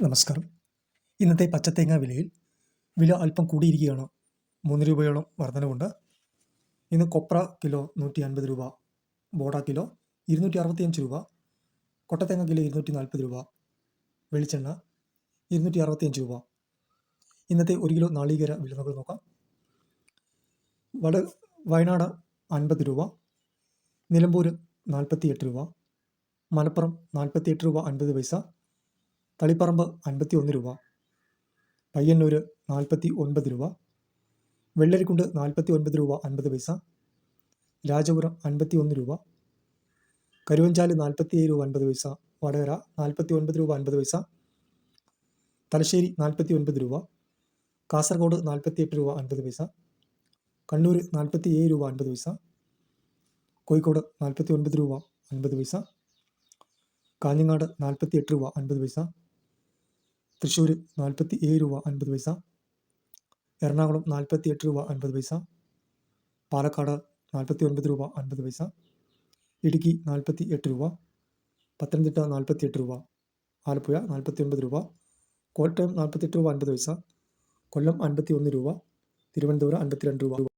നമസ്കാരം. ഇന്നത്തെ പച്ചത്തേങ്ങ വില അല്പം കൂടിയിരിക്കുകയാണ്. 3 രൂപയോളം വർധനവുണ്ട്. ഇന്ന് കൊപ്ര കിലോ 150 രൂപ, ബോഡ കിലോ 265 രൂപ, കൊട്ടത്തേങ്ങ കിലോ 240 രൂപ, വെളിച്ചെണ്ണ 265 രൂപ. ഇന്നത്തെ 1 കിലോ നാളികേര വിലകൾ നോക്കാം. വയനാട് 50 രൂപ, നിലമ്പൂർ 48 രൂപ, മലപ്പുറം 48 രൂപ 50 പൈസ, തളിപ്പറമ്പ് 51 രൂപ, പയ്യന്നൂർ 49 രൂപ, വെള്ളരിക്കുണ്ട് 49 രൂപ 50 പൈസ, രാജപുരം 51 രൂപ, കരുവഞ്ചാല് 47 രൂപ 50 പൈസ, വടകര 49 രൂപ 50 പൈസ, തലശ്ശേരി 49 രൂപ, കാസർഗോഡ് 48 രൂപ 50 പൈസ, കണ്ണൂർ 47 രൂപ 50 പൈസ, കോഴിക്കോട് 49 രൂപ 50 പൈസ, കാഞ്ഞങ്ങാട് 48 രൂപ 50 പൈസ, തൃശ്ശൂർ 47 രൂപ 50 പൈസ, എറണാകുളം 48 രൂപ 50 പൈസ, പാലക്കാട് 49 രൂപ 50 പൈസ, ഇടുക്കി 48 രൂപ, പത്തനംതിട്ട 48 രൂപ, ആലപ്പുഴ 49 രൂപ, കോട്ടയം 48 രൂപ 50 പൈസ, കൊല്ലം 51 രൂപ, തിരുവനന്തപുരം 52 രൂപ.